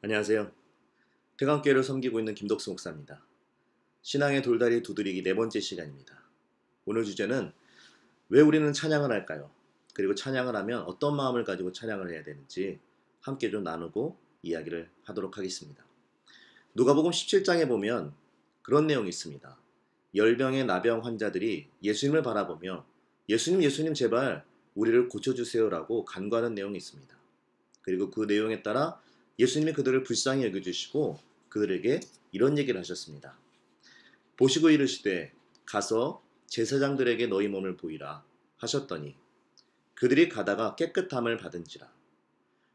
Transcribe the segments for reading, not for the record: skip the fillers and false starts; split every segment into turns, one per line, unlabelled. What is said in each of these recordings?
안녕하세요. 태강교회를 섬기고 있는 김덕수 목사입니다. 신앙의 돌다리 두드리기 네 번째 시간입니다. 오늘 주제는 왜 우리는 찬양을 할까요? 그리고 찬양을 하면 어떤 마음을 가지고 찬양을 해야 되는지 함께 좀 나누고 이야기를 하도록 하겠습니다. 누가복음 17장에 보면 그런 내용이 있습니다. 열병의 나병 환자들이 예수님을 바라보며 예수님 제발 우리를 고쳐주세요라고 간구하는 내용이 있습니다. 그리고 그 내용에 따라 예수님이 그들을 불쌍히 여겨주시고 그들에게 이런 얘기를 하셨습니다. 보시고 이르시되 가서 제사장들에게 너희 몸을 보이라 하셨더니 그들이 가다가 깨끗함을 받은지라.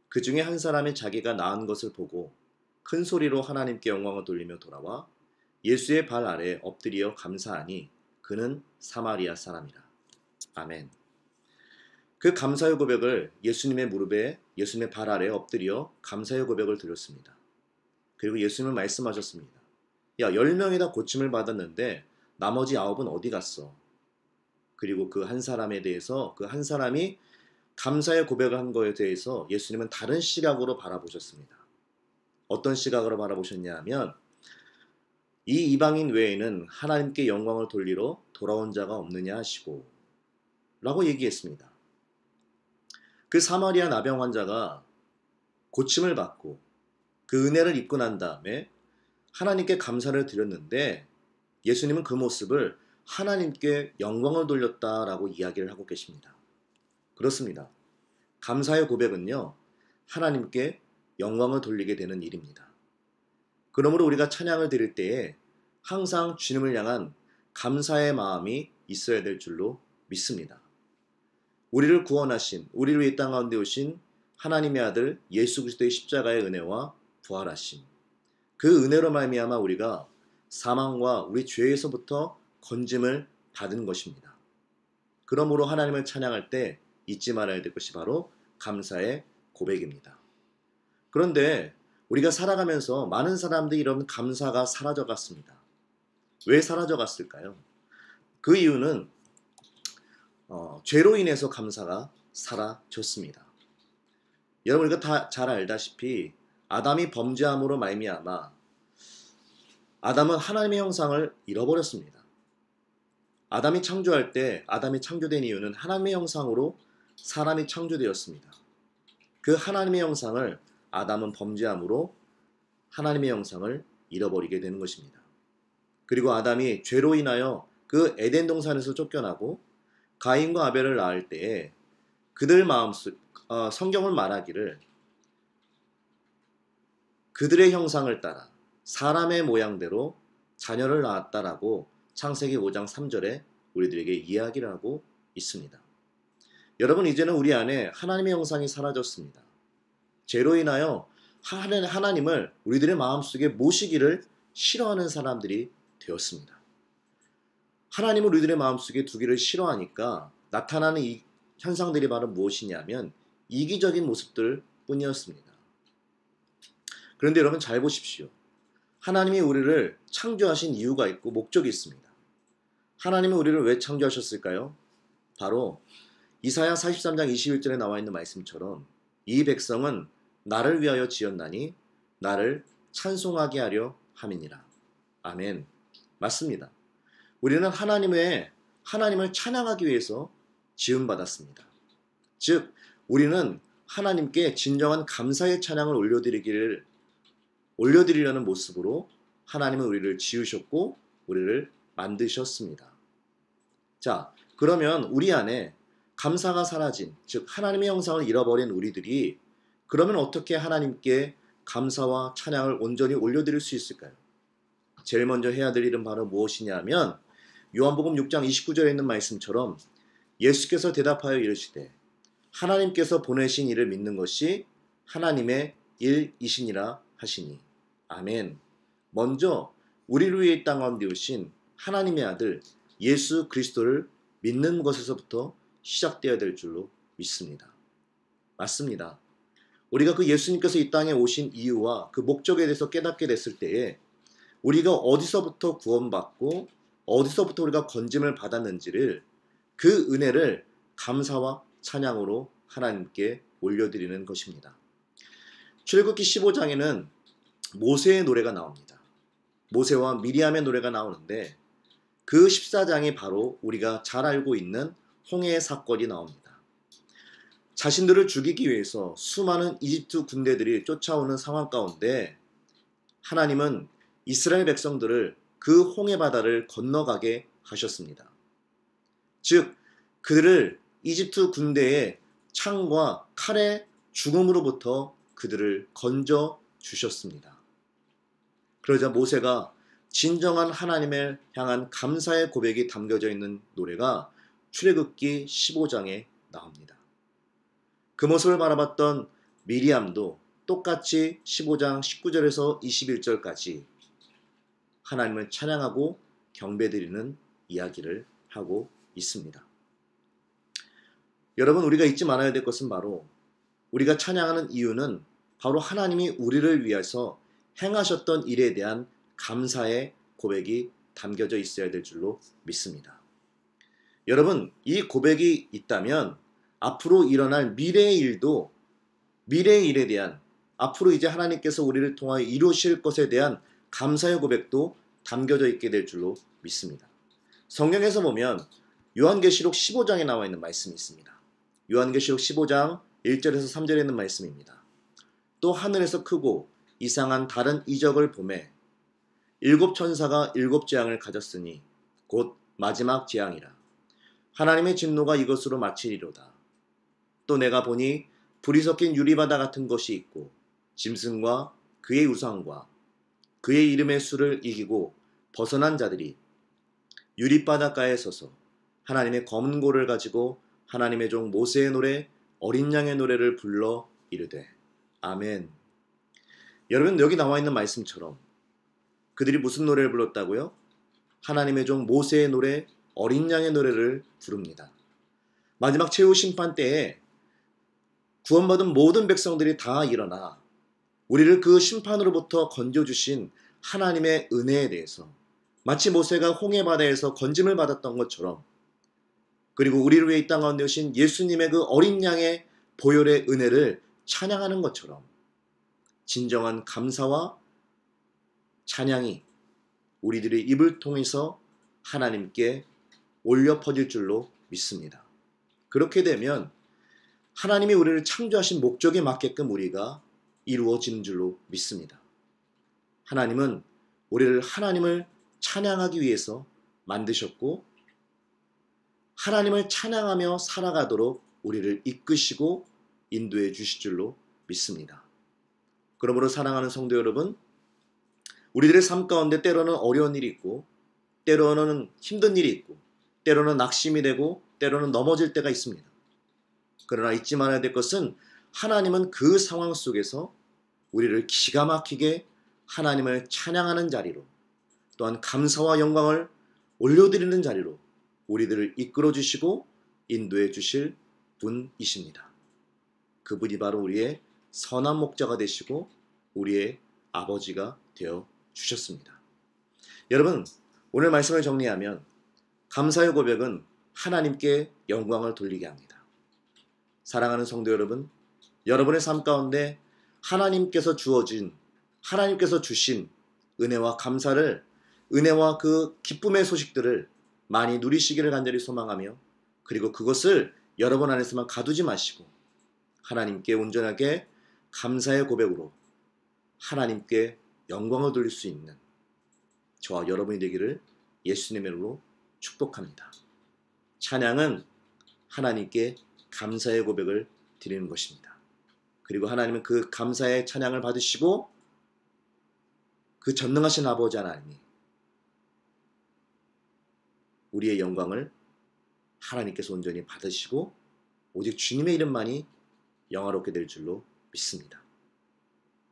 그 중에 한 사람이 자기가 나은 것을 보고 큰 소리로 하나님께 영광을 돌리며 돌아와 예수의 발 아래에 엎드려 감사하니 그는 사마리아 사람이라. 아멘. 그 감사의 고백을 예수님의 무릎에 예수님의 발 아래에 엎드려 감사의 고백을 드렸습니다. 그리고 예수님은 말씀하셨습니다. 야, 10명이 다 고침을 받았는데 나머지 9은 어디 갔어? 그리고 그 한 사람에 대해서 그 한 사람이 감사의 고백을 한 거에 대해서 예수님은 다른 시각으로 바라보셨습니다. 어떤 시각으로 바라보셨냐 하면 이 이방인 외에는 하나님께 영광을 돌리러 돌아온 자가 없느냐 하시고 라고 얘기했습니다. 그 사마리아 나병 환자가 고침을 받고 그 은혜를 입고 난 다음에 하나님께 감사를 드렸는데 예수님은 그 모습을 하나님께 영광을 돌렸다라고 이야기를 하고 계십니다. 그렇습니다. 감사의 고백은요, 하나님께 영광을 돌리게 되는 일입니다. 그러므로 우리가 찬양을 드릴 때에 항상 주님을 향한 감사의 마음이 있어야 될 줄로 믿습니다. 우리를 구원하신, 우리를 이 땅 가운데 오신 하나님의 아들 예수 그리스도의 십자가의 은혜와 부활하심, 그 은혜로 말미암아 우리가 사망과 우리 죄에서부터 건짐을 받은 것입니다. 그러므로 하나님을 찬양할 때 잊지 말아야 될 것이 바로 감사의 고백입니다. 그런데 우리가 살아가면서 많은 사람들이 이런 감사가 사라져갔습니다. 왜 사라져갔을까요? 그 이유는 죄로 인해서 감사가 사라졌습니다. 여러분 우리가 다 잘 알다시피 아담이 범죄함으로 말미암아 아담은 하나님의 형상을 잃어버렸습니다. 아담이 창조할 때 아담이 창조된 이유는 하나님의 형상으로 사람이 창조되었습니다. 그 하나님의 형상을 아담은 범죄함으로 하나님의 형상을 잃어버리게 되는 것입니다. 그리고 아담이 죄로 인하여 그 에덴 동산에서 쫓겨나고 가인과 아벨을 낳을 때에 그들 마음속 성경을 말하기를 그들의 형상을 따라 사람의 모양대로 자녀를 낳았다라고 창세기 5장 3절에 우리들에게 이야기를 하고 있습니다. 여러분 이제는 우리 안에 하나님의 형상이 사라졌습니다. 죄로 인하여 하나님을 우리들의 마음속에 모시기를 싫어하는 사람들이 되었습니다. 하나님을 우리들의 마음속에 두기를 싫어하니까 나타나는 이 현상들이 바로 무엇이냐면 이기적인 모습들 뿐이었습니다. 그런데 여러분 잘 보십시오. 하나님이 우리를 창조하신 이유가 있고 목적이 있습니다. 하나님이 우리를 왜 창조하셨을까요? 바로 이사야 43장 21절에 나와 있는 말씀처럼 이 백성은 나를 위하여 지었나니 나를 찬송하게 하려 함이니라. 아멘. 맞습니다. 우리는 하나님을 찬양하기 위해서 지음받았습니다. 즉 우리는 하나님께 진정한 감사의 찬양을 올려드리려는 모습으로 하나님은 우리를 지으셨고 우리를 만드셨습니다. 자, 그러면 우리 안에 감사가 사라진, 즉 하나님의 형상을 잃어버린 우리들이 그러면 어떻게 하나님께 감사와 찬양을 온전히 올려드릴 수 있을까요? 제일 먼저 해야 될 일은 바로 무엇이냐면 요한복음 6장 29절에 있는 말씀처럼 예수께서 대답하여 이르시되 하나님께서 보내신 이를 믿는 것이 하나님의 일이시니라 하시니. 아멘. 먼저 우리를 위해 이 땅 가운데 오신 하나님의 아들 예수 그리스도를 믿는 것에서부터 시작되어야 될 줄로 믿습니다. 맞습니다. 우리가 그 예수님께서 이 땅에 오신 이유와 그 목적에 대해서 깨닫게 됐을 때에 우리가 어디서부터 구원받고 어디서부터 우리가 건짐을 받았는지를 그 은혜를 감사와 찬양으로 하나님께 올려드리는 것입니다. 출애굽기 15장에는 모세의 노래가 나옵니다. 모세와 미리암의 노래가 나오는데 그 14장이 바로 우리가 잘 알고 있는 홍해의 사건이 나옵니다. 자신들을 죽이기 위해서 수많은 이집트 군대들이 쫓아오는 상황 가운데 하나님은 이스라엘 백성들을 그 홍해 바다를 건너가게 하셨습니다. 즉 그들을 이집트 군대의 창과 칼의 죽음으로부터 그들을 건져 주셨습니다. 그러자 모세가 진정한 하나님을 향한 감사의 고백이 담겨져 있는 노래가 출애굽기 15장에 나옵니다. 그 모습을 바라봤던 미리암도 똑같이 15장 19절에서 21절까지 하나님을 찬양하고 경배드리는 이야기를 하고 있습니다. 여러분, 우리가 잊지 말아야 될 것은 바로 우리가 찬양하는 이유는 바로 하나님이 우리를 위해서 행하셨던 일에 대한 감사의 고백이 담겨져 있어야 될 줄로 믿습니다. 여러분, 이 고백이 있다면 앞으로 일어날 미래의 일도 미래의 일에 대한 앞으로 이제 하나님께서 우리를 통하여 이루실 것에 대한 감사의 고백도 담겨져 있게 될 줄로 믿습니다. 성경에서 보면 요한계시록 15장에 나와 있는 말씀이 있습니다. 요한계시록 15장 1절에서 3절에 있는 말씀입니다. 또 하늘에서 크고 이상한 다른 이적을 보매 일곱 천사가 일곱 재앙을 가졌으니 곧 마지막 재앙이라. 하나님의 진노가 이것으로 마치리로다. 또 내가 보니 불이 섞인 유리바다 같은 것이 있고 짐승과 그의 우상과 그의 이름의 수를 이기고 벗어난 자들이 유리바닷가에 서서 하나님의 검은 고를 가지고 하나님의 종 모세의 노래 어린 양의 노래를 불러 이르되 아멘. 여러분, 여기 나와 있는 말씀처럼 그들이 무슨 노래를 불렀다고요? 하나님의 종 모세의 노래 어린 양의 노래를 부릅니다. 마지막 최후 심판 때에 구원받은 모든 백성들이 다 일어나 우리를 그 심판으로부터 건져주신 하나님의 은혜에 대해서 마치 모세가 홍해 바다에서 건짐을 받았던 것처럼 그리고 우리를 위해 이 땅 가운데 오신 예수님의 그 어린 양의 보혈의 은혜를 찬양하는 것처럼 진정한 감사와 찬양이 우리들의 입을 통해서 하나님께 올려 퍼질 줄로 믿습니다. 그렇게 되면 하나님이 우리를 창조하신 목적에 맞게끔 우리가 이루어지는 줄로 믿습니다. 하나님은 우리를 하나님을 찬양하기 위해서 만드셨고 하나님을 찬양하며 살아가도록 우리를 이끄시고 인도해 주실 줄로 믿습니다. 그러므로 사랑하는 성도 여러분, 우리들의 삶 가운데 때로는 어려운 일이 있고 때로는 힘든 일이 있고 때로는 낙심이 되고 때로는 넘어질 때가 있습니다. 그러나 잊지 말아야 될 것은 하나님은 그 상황 속에서 우리를 기가 막히게 하나님을 찬양하는 자리로 또한 감사와 영광을 올려드리는 자리로 우리들을 이끌어 주시고 인도해 주실 분이십니다. 그분이 바로 우리의 선한 목자가 되시고 우리의 아버지가 되어 주셨습니다. 여러분, 오늘 말씀을 정리하면 감사의 고백은 하나님께 영광을 돌리게 합니다. 사랑하는 성도 여러분, 여러분의 삶 가운데 하나님께서 주신 은혜와 감사를, 은혜와 그 기쁨의 소식들을 많이 누리시기를 간절히 소망하며 그리고 그것을 여러분 안에서만 가두지 마시고 하나님께 온전하게 감사의 고백으로 하나님께 영광을 돌릴 수 있는 저와 여러분이 되기를 예수님의 이름으로 축복합니다. 찬양은 하나님께 감사의 고백을 드리는 것입니다. 그리고 하나님은 그 감사의 찬양을 받으시고 그 전능하신 아버지 하나님이 우리의 영광을 하나님께서 온전히 받으시고 오직 주님의 이름만이 영화롭게 될 줄로 믿습니다.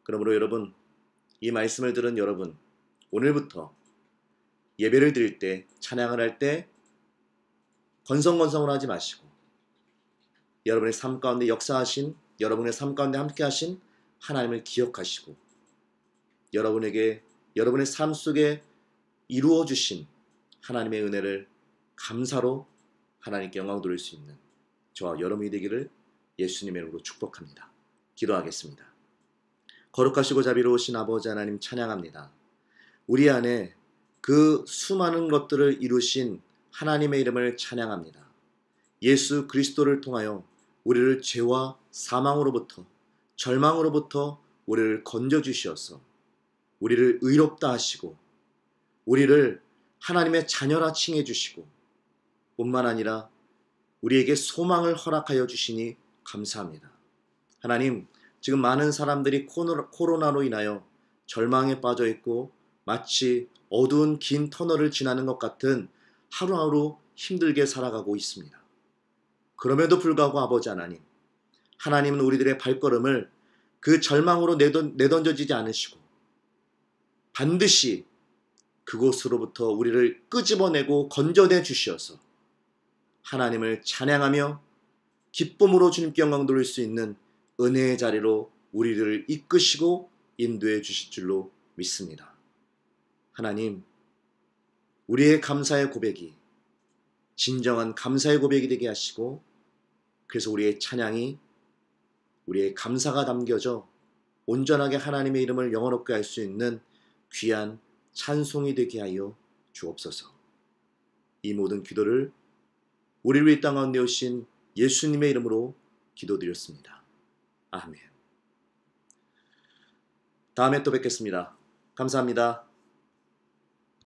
그러므로 여러분, 이 말씀을 들은 여러분, 오늘부터 예배를 드릴 때, 찬양을 할 때 건성건성을 하지 마시고 여러분의 삶 가운데 역사하신, 여러분의 삶 가운데 함께 하신 하나님을 기억하시고 여러분에게, 여러분의 삶 속에 이루어 주신 하나님의 은혜를 감사로 하나님께 영광 돌릴 수 있는 저와 여러분이 되기를 예수님의 이름으로 축복합니다. 기도하겠습니다. 거룩하시고 자비로우신 아버지 하나님 찬양합니다. 우리 안에 그 수많은 것들을 이루신 하나님의 이름을 찬양합니다. 예수 그리스도를 통하여 우리를 죄와 사망으로부터, 절망으로부터 우리를 건져주시어서 우리를 의롭다 하시고 우리를 하나님의 자녀라 칭해 주시고 뿐만 아니라 우리에게 소망을 허락하여 주시니 감사합니다. 하나님, 지금 많은 사람들이 코로나로 인하여 절망에 빠져 있고 마치 어두운 긴 터널을 지나는 것 같은 하루하루 힘들게 살아가고 있습니다. 그럼에도 불구하고 아버지 하나님, 하나님은 우리들의 발걸음을 그 절망으로 내던져지지 않으시고 반드시 그곳으로부터 우리를 끄집어내고 건져내 주시어서 하나님을 찬양하며 기쁨으로 주님께 영광 돌릴 수 있는 은혜의 자리로 우리를 이끄시고 인도해 주실 줄로 믿습니다. 하나님, 우리의 감사의 고백이 진정한 감사의 고백이 되게 하시고 그래서 우리의 찬양이 우리의 감사가 담겨져 온전하게 하나님의 이름을 영화롭게 할 수 있는 귀한 찬송이 되게 하여 주옵소서. 이 모든 기도를 우리를 이 땅 가운데 오신 예수님의 이름으로 기도드렸습니다. 아멘. 다음에 또 뵙겠습니다. 감사합니다.